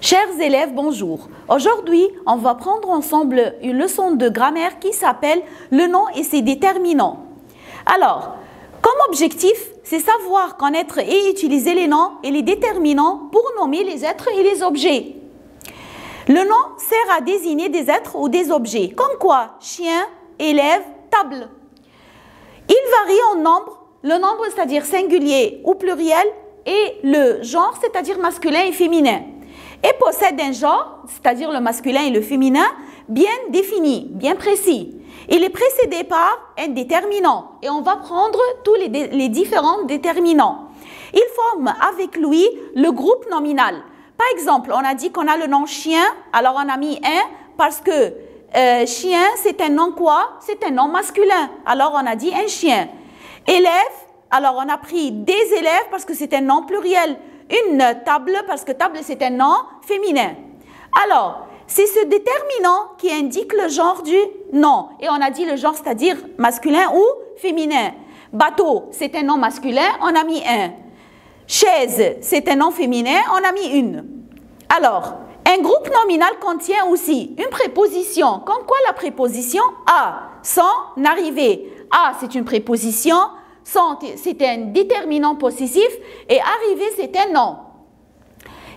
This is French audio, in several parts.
Chers élèves, bonjour. Aujourd'hui, on va prendre ensemble une leçon de grammaire qui s'appelle le nom et ses déterminants. Alors, comme objectif, c'est savoir connaître et utiliser les noms et les déterminants pour nommer les êtres et les objets. Le nom sert à désigner des êtres ou des objets, comme quoi chien, élève, table. Il varie en nombre, le nombre c'est-à-dire singulier ou pluriel, et le genre c'est-à-dire masculin et féminin. Et possède un genre, c'est-à-dire le masculin et le féminin, bien défini, bien précis. Il est précédé par un déterminant et on va prendre tous les différents déterminants. Il forme avec lui le groupe nominal. Par exemple, on a dit qu'on a le nom chien, alors on a mis un parce que chien, c'est un nom quoi? C'est un nom masculin, alors on a dit un chien. Élève, alors on a pris des élèves parce que c'est un nom pluriel. Une table parce que table c'est un nom féminin. Alors, c'est ce déterminant qui indique le genre du nom. Et on a dit le genre, c'est-à-dire masculin ou féminin. Bateau, c'est un nom masculin, on a mis un. Chaise, c'est un nom féminin, on a mis une. Alors, un groupe nominal contient aussi une préposition. Comme quoi la préposition à, sans arriver. À, c'est une préposition. Sans, c'est un déterminant possessif et arrivé, c'est un nom.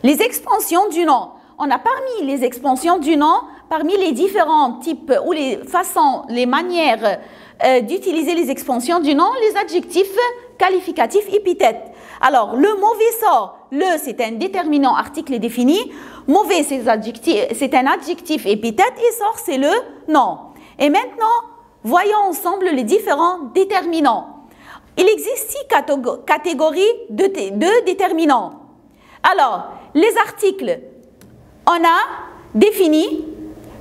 Les expansions du nom. On a parmi les expansions du nom, parmi les différents types ou les façons, les manières d'utiliser les expansions du nom, les adjectifs qualificatifs épithètes. Alors, le mauvais sort, le c'est un déterminant article défini, mauvais c'est un adjectif épithète et sort c'est le nom. Et maintenant, voyons ensemble les différents déterminants. Il existe 6 catégories de déterminants. Alors, les articles, on a défini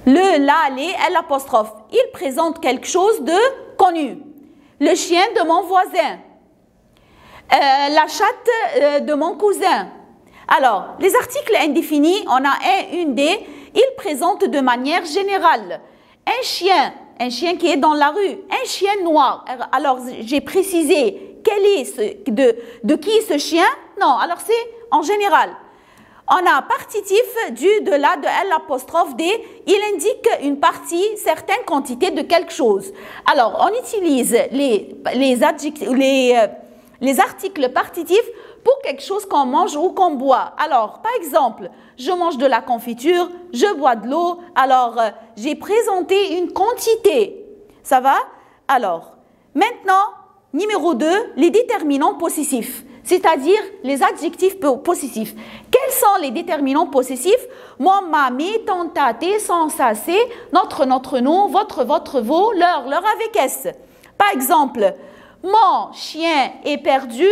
le, la, les, l'apostrophe. Ils présentent quelque chose de connu. Le chien de mon voisin. La chatte de mon cousin. Alors, les articles indéfinis, on a un, une, des. Ils présentent de manière générale. Un chien qui est dans la rue, un chien noir. Alors, j'ai précisé quel est de qui ce chien? Non, alors c'est en général. On a partitif du, de la, de L, l'apostrophe D. Il indique une partie, certaines quantités de quelque chose. Alors, on utilise les articles partitifs pour quelque chose qu'on mange ou qu'on boit. Alors, par exemple, je mange de la confiture, je bois de l'eau. Alors, j'ai présenté une quantité. Ça va? Alors, maintenant, numéro 2, les déterminants possessifs, c'est-à-dire les adjectifs possessifs. Quels sont les déterminants possessifs? Moi, ma, mes, ton, ta, tes, son, sa, c'est, notre, nous, votre, vos, leur, avec S. Par exemple, mon chien est perdu,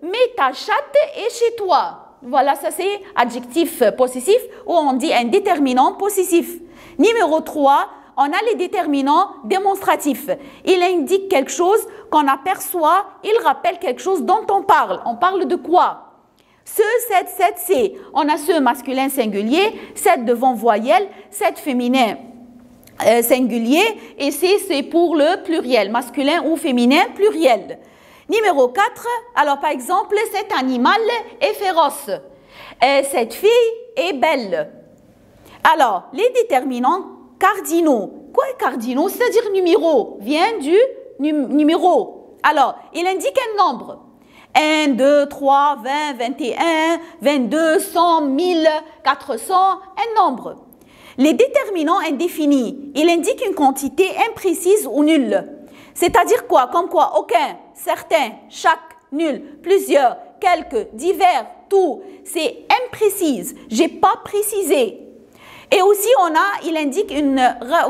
mais ta chatte est chez toi. Voilà, ça c'est adjectif possessif où on dit un déterminant possessif. Numéro 3, on a les déterminants démonstratifs. Il indique quelque chose qu'on aperçoit, il rappelle quelque chose dont on parle. On parle de quoi? Ce, cette, c'est. On a ce masculin singulier, cette devant voyelle, cette féminin singulier et c'est pour le pluriel, masculin ou féminin pluriel. Numéro 4, alors par exemple, cet animal est féroce. Cette fille est belle. Alors, les déterminants cardinaux. Quoi est cardinaux? C'est-à-dire numéro, vient du numéro. Alors, il indique un nombre. 1, 2, 3, 20, 21, 22, 100, 1000, 400, un nombre. Les déterminants indéfinis, il indique une quantité imprécise ou nulle. C'est-à-dire quoi? Comme quoi? Aucun, certains, chaque, nul, plusieurs, quelques, divers, tout. C'est imprécise. J'ai pas précisé. Et aussi, il indique une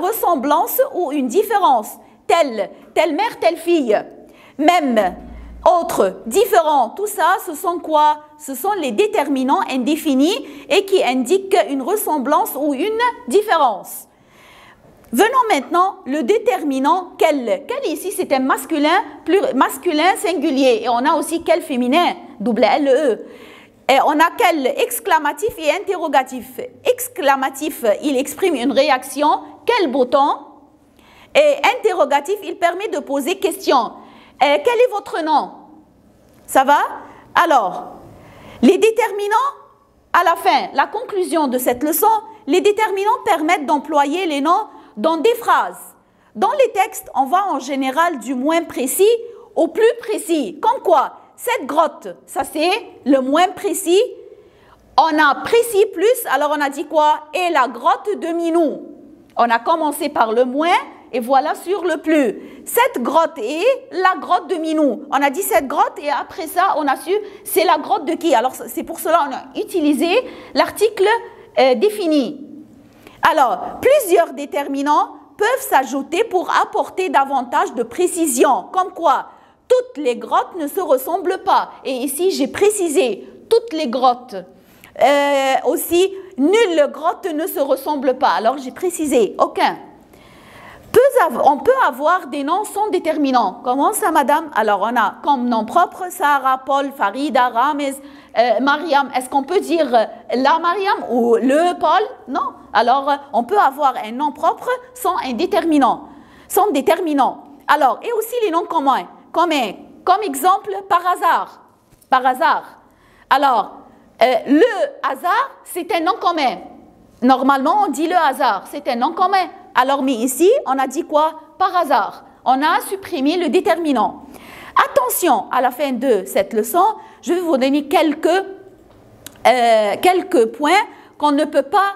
ressemblance ou une différence. Telle mère, telle fille. Même, autre, différent. Tout ça, ce sont quoi? Ce sont les déterminants indéfinis et qui indiquent une ressemblance ou une différence. Venons maintenant le déterminant quel. Quel ici, c'est un masculin singulier. Et on a aussi quel féminin, double L-E. Et on a quel exclamatif et interrogatif. Exclamatif, il exprime une réaction. Quel beau temps. Et interrogatif, il permet de poser question. Quel est votre nom? Ça va? Alors, les déterminants à la fin, la conclusion de cette leçon, les déterminants permettent d'employer les noms dans des phrases. Dans les textes, on va en général du moins précis au plus précis. Comme quoi, cette grotte, ça c'est le moins précis. On a précis plus, alors on a dit quoi? Et la grotte de Minou. On a commencé par le moins et voilà sur le plus. Cette grotte est la grotte de Minou. On a dit cette grotte et après ça, on a su c'est la grotte de qui? Alors c'est pour cela qu'on a utilisé l'article défini. Alors, plusieurs déterminants peuvent s'ajouter pour apporter davantage de précision. Comme quoi, toutes les grottes ne se ressemblent pas. Et ici, j'ai précisé toutes les grottes. Aussi, nulle grotte ne se ressemble pas. Alors, j'ai précisé aucun. On peut avoir des noms sans déterminant. Comment ça, madame? Alors, on a comme nom propre Sarah, Paul, Farida, Ramez, Mariam. Est-ce qu'on peut dire la Mariam ou le Paul? Non. Alors, on peut avoir un nom propre sans un déterminant. Sans déterminant. Alors, et aussi les noms communs. Comme exemple, par hasard. Par hasard. Alors, le hasard, c'est un nom commun. Normalement, on dit le hasard, c'est un nom commun. Alors, mais ici, on a dit quoi? Par hasard. On a supprimé le déterminant. Attention, à la fin de cette leçon, je vais vous donner quelques points qu'on ne peut pas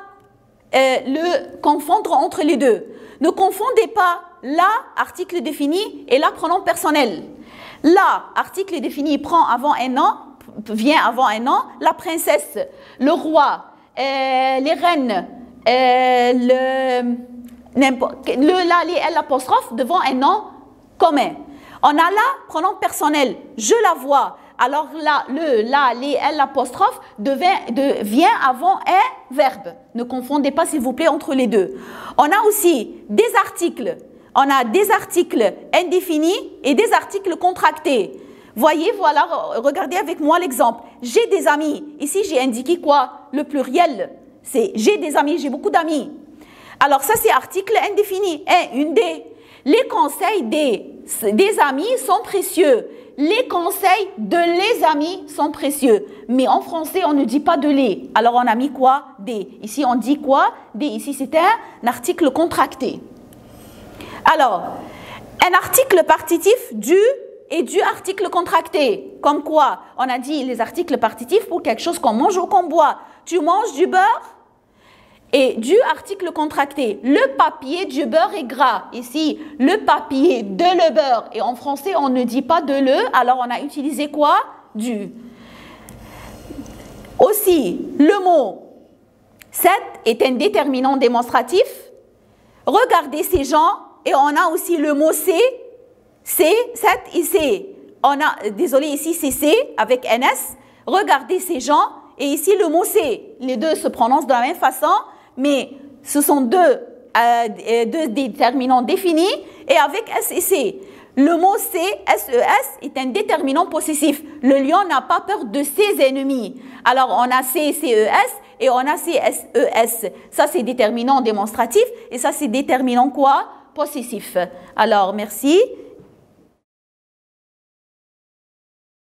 le confondre entre les deux. Ne confondez pas la, article défini, et la, pronom personnel. La, article défini, prend avant un nom, vient avant un nom, la princesse, le roi, les reines, le la, les, l'apostrophe devant un nom commun. On a la, pronom personnel, je la vois. Alors là, le la, les, l'apostrophe vient avant un verbe. Ne confondez pas s'il vous plaît entre les deux. On a aussi des articles. On a des articles indéfinis et des articles contractés. Voyez, voilà, regardez avec moi l'exemple. J'ai des amis. Ici, j'ai indiqué quoi? Le pluriel. C'est j'ai des amis, j'ai beaucoup d'amis. Alors ça, c'est article indéfini. Une des. Les conseils des amis sont précieux. Les conseils de les amis sont précieux. Mais en français, on ne dit pas de les. Alors, on a mis quoi? Des. Ici, on dit quoi? Des. Ici, c'est un article contracté. Alors, un article partitif du et du article contracté. Comme quoi? On a dit les articles partitifs pour quelque chose qu'on mange ou qu'on boit. Tu manges du beurre? Et du article contracté, le papier du beurre est gras. Ici, le papier de le beurre. Et en français, on ne dit pas de le, alors on a utilisé quoi? Du. Aussi, le mot 7 est un déterminant démonstratif. Regardez ces gens, et on a aussi le mot C, 7 et C. On a, désolé, ici c'est C avec NS. Regardez ces gens, et ici le mot C. Les deux se prononcent de la même façon. Mais ce sont deux déterminants définis et avec S et C. Le mot C, S-E-S, est un déterminant possessif. Le lion n'a pas peur de ses ennemis. Alors, on a C, C-E-S et on a C, S-E-S. Ça, c'est déterminant démonstratif et ça, c'est déterminant quoi? Possessif. Alors, merci.